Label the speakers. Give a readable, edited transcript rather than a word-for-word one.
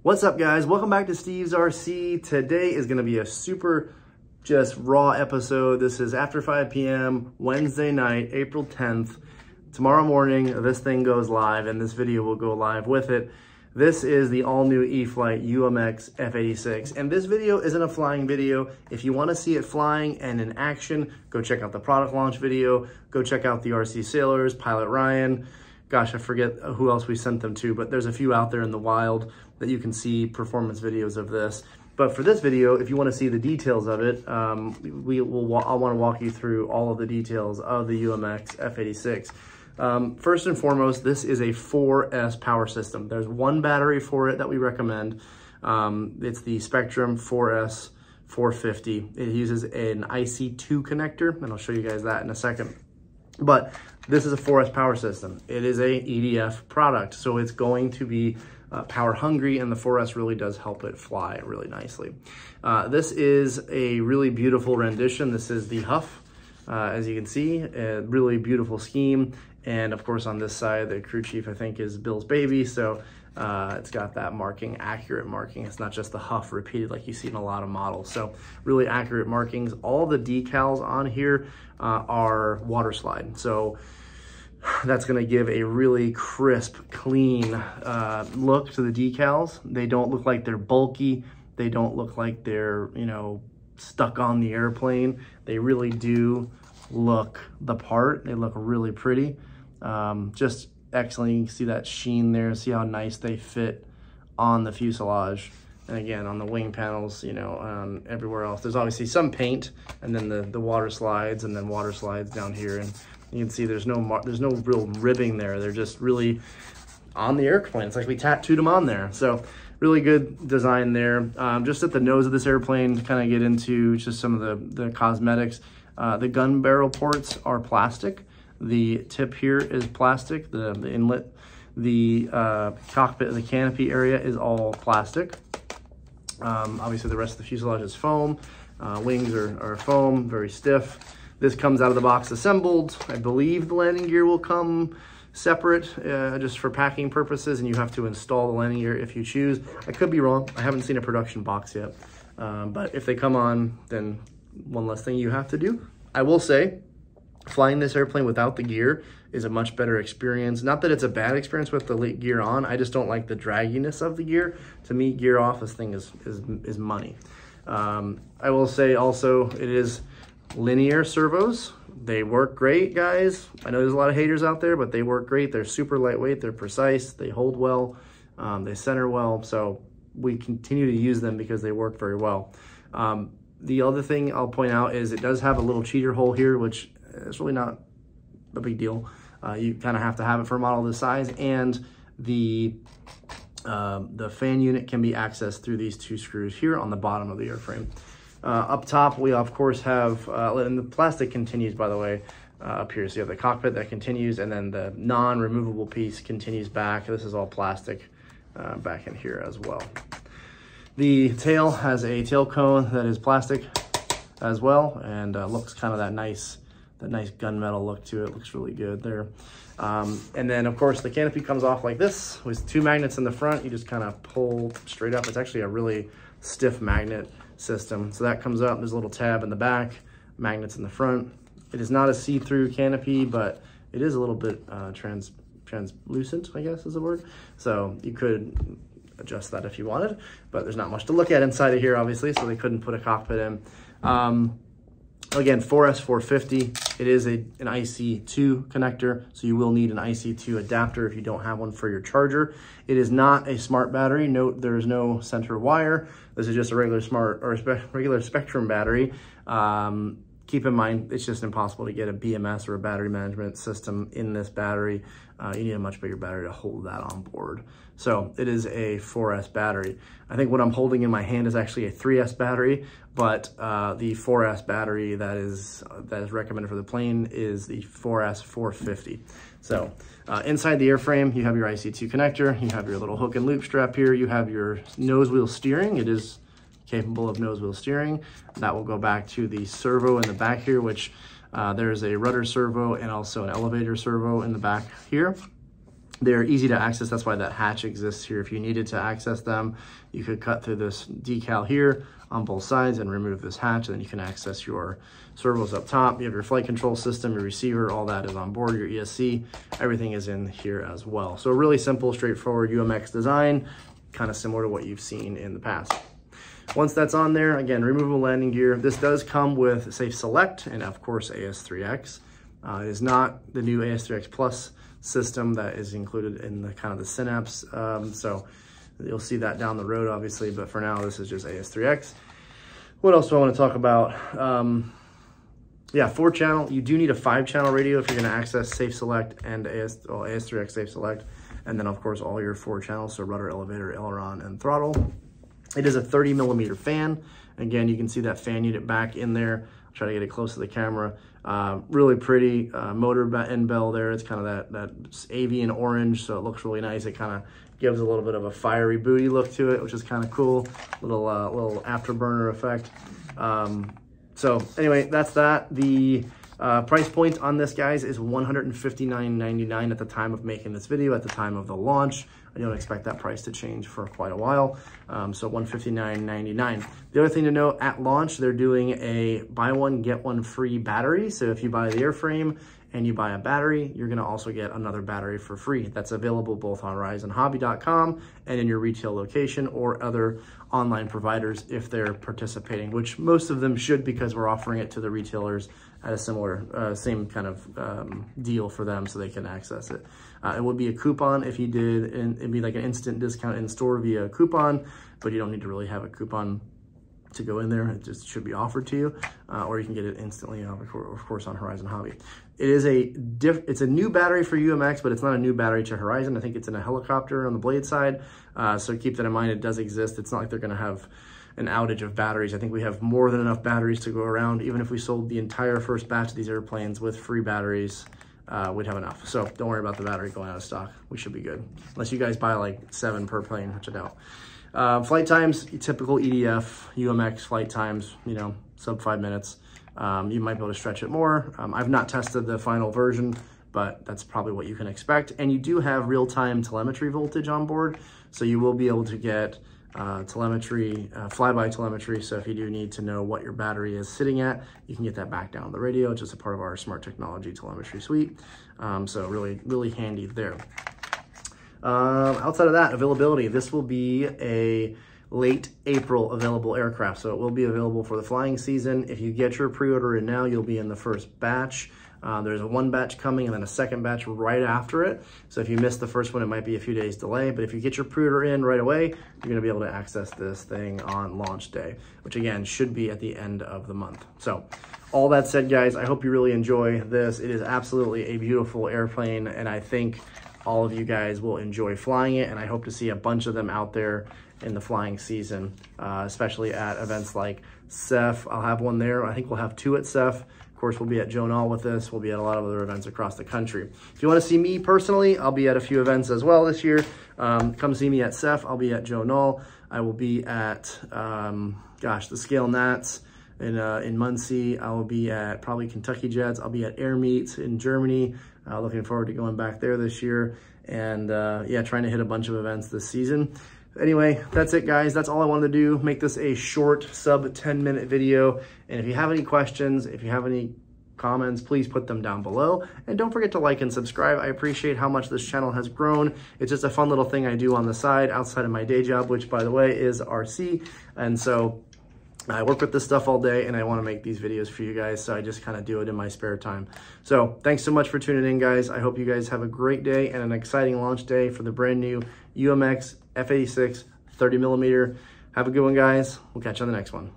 Speaker 1: What's up, guys? Welcome back to Steve's RC. Today is going to be a super just raw episode. This is after 5 p.m. Wednesday night, April 10th. Tomorrow morning, this thing goes live and this video will go live with it. This is the all-new E-flite UMX F-86, and this video isn't a flying video. If you want to see it flying and in action, go check out the product launch video. Go check out the RC Saylors, Pilot Ryan. Gosh, I forget who else we sent them to, but there's a few out there in the wild that you can see performance videos of this. But for this video, if you want to see the details of it, I want to walk you through all of the details of the UMX F-86. First and foremost, this is a 4S power system. There's one battery for it that we recommend. It's the Spektrum 4S 450. It uses an IC2 connector, and I'll show you guys that in a second. But this is a 4S power system. It is a EDF product, so it's going to be power hungry, and the 4S really does help it fly really nicely. This is a really beautiful rendition. This is the Huff, as you can see, a really beautiful scheme. And of course on this side, the crew chief, I think, is Bill's baby. So it's got that marking, accurate marking. It's not just the Huff repeated like you see in a lot of models. So really accurate markings. All the decals on here are water slide. So that's gonna give a really crisp, clean look to the decals. They don't look like they're bulky. They don't look like they're, you know, stuck on the airplane. They really do look the part. They look really pretty. Just excellent. You can see that sheen there. See how nice they fit on the fuselage. And again, on the wing panels, you know, everywhere else. There's obviously some paint, and then the water slides, and then water slides down here. And you can see there's no real ribbing there. They're just really on the airplane. It's like we tattooed them on there. So really good design there. Just at the nose of this airplane, to kind of get into just some of the cosmetics. The gun barrel ports are plastic. The tip here is plastic. The inlet, the cockpit, the canopy area is all plastic. Obviously the rest of the fuselage is foam. Wings are foam, very stiff. This comes out of the box assembled. I believe the landing gear will come separate just for packing purposes, and you have to install the landing gear if you choose. I could be wrong. I haven't seen a production box yet. But if they come on, then one less thing you have to do. I will say, flying this airplane without the gear is a much better experience. Not that it's a bad experience with the gear on, I just don't like the dragginess of the gear. To me, gear off, this thing is money. I will say also, it is linear servos. They work great, guys. I know there's a lot of haters out there, but they work great. They're super lightweight, they're precise, they hold well, they center well. So we continue to use them because they work very well. The other thing I'll point out is it does have a little cheater hole here, which is really not a big deal. You kind of have to have it for a model this size, and the fan unit can be accessed through these two screws here on the bottom of the airframe. Up top, we of course have, and the plastic continues, by the way, up here. So you have the cockpit that continues, and then the non-removable piece continues back. This is all plastic back in here as well. The tail has a tail cone that is plastic as well, and looks kind of that nice gunmetal look to it. Looks really good there. And then of course the canopy comes off like this with two magnets in the front. You just kind of pull straight up. It's actually a really stiff magnet system. So that comes up, there's a little tab in the back, magnets in the front. It is not a see-through canopy, but it is a little bit translucent, I guess is the word. So you could adjust that if you wanted, but there's not much to look at inside of here, obviously, so they couldn't put a cockpit in. Again, 4S 450, it is an IC2 connector, so you will need an IC2 adapter if you don't have one for your charger. It is not a smart battery. Note there is no center wire. This is just a regular regular Spektrum battery. Keep in mind, it's just impossible to get a BMS or a battery management system in this battery. You need a much bigger battery to hold that on board. So it is a 4S battery. I think what I'm holding in my hand is actually a 3S battery, but the 4S battery that is recommended for the plane is the 4S 450. So inside the airframe, you have your IC2 connector, you have your little hook and loop strap here, you have your nose wheel steering. It is capable of nose wheel steering. That will go back to the servo in the back here, which there's a rudder servo and also an elevator servo in the back here. They're easy to access. That's why that hatch exists here. If you needed to access them, you could cut through this decal here on both sides and remove this hatch, and then you can access your servos up top. You have your flight control system, your receiver, all that is on board, your ESC, everything is in here as well. So really simple, straightforward UMX design, kind of similar to what you've seen in the past. Once that's on there, again, removable landing gear. This does come with Safe Select and of course AS3X. It is not the new AS3X Plus system that is included in the kind of the Synapse. So you'll see that down the road, obviously, but for now, this is just AS3X. What else do I want to talk about? Yeah, 4-channel. You do need a 5-channel radio if you're going to access Safe Select and AS3X Safe Select. And then, of course, all your 4 channels, so rudder, elevator, aileron, and throttle. It is a 30mm fan. Again, you can see that fan unit back in there. I'll try to get it close to the camera. Really pretty motor end bell there. It's kind of that avian orange, so it looks really nice. It kind of gives a little bit of a fiery booty look to it, which is kind of cool. Little afterburner effect. So anyway, that's that. The price point on this, guys, is $159.99 at the time of making this video, at the time of the launch. I don't expect that price to change for quite a while. So $159.99. The other thing to note, at launch, they're doing a buy one, get one free battery. So if you buy the airframe and you buy a battery, you're gonna also get another battery for free. That's available both on horizonhobby.com and in your retail location or other online providers if they're participating, which most of them should, because we're offering it to the retailers at a similar, same kind of deal for them so they can access it. It would be a coupon if you did, and it'd be like an instant discount in store via coupon, but you don't need to really have a coupon to go in there. It just should be offered to you, or you can get it instantly, of course, on Horizon Hobby. It is it's a new battery for UMX, but it's not a new battery to Horizon. I think it's in a helicopter on the blade side, so keep that in mind. It does exist. It's not like they're going to have an outage of batteries. I think we have more than enough batteries to go around. Even if we sold the entire first batch of these airplanes with free batteries, we'd have enough. So don't worry about the battery going out of stock. We should be good. Unless you guys buy like 7 per plane, which I doubt. Flight times, typical EDF, UMX flight times, you know, sub 5 minutes. You might be able to stretch it more. I've not tested the final version, but that's probably what you can expect. And you do have real-time telemetry voltage on board. So you will be able to get telemetry, flyby telemetry. So if you do need to know what your battery is sitting at, you can get that back down on the radio. It's just a part of our smart technology telemetry suite. So really, really handy there. Outside of that, availability, this will be a late April available aircraft. So it will be available for the flying season. If you get your pre-order in now, you'll be in the first batch. There's one batch coming and then a second batch right after it. So if you miss the first one, it might be a few days delay, but if you get your pre-order in right away, you're gonna be able to access this thing on launch day, which again, should be at the end of the month. So all that said, guys, I hope you really enjoy this. It is absolutely a beautiful airplane, and I think all of you guys will enjoy flying it, and I hope to see a bunch of them out there in the flying season, especially at events like CEF. I'll have one there. I think we'll have 2 at CEF. Of course, we'll be at Joe Nall with this. We'll be at a lot of other events across the country. If you want to see me personally, I'll be at a few events as well this year. Come see me at CEF. I'll be at Joe Nall. I will be at, the Scale Nats in Muncie. I will be at probably Kentucky Jets. I'll be at Air Meets in Germany. Looking forward to going back there this year. And yeah, trying to hit a bunch of events this season. Anyway, that's it, guys. That's all I wanted to do. Make this a short sub 10-minute video. And if you have any questions, if you have any comments, please put them down below. And don't forget to like and subscribe. I appreciate how much this channel has grown. It's just a fun little thing I do on the side outside of my day job, which, by the way, is RC. And so I work with this stuff all day, and I want to make these videos for you guys, so I just kind of do it in my spare time. So thanks so much for tuning in, guys. I hope you guys have a great day and an exciting launch day for the brand new UMX F-86 30mm. Have a good one, guys. We'll catch you on the next one.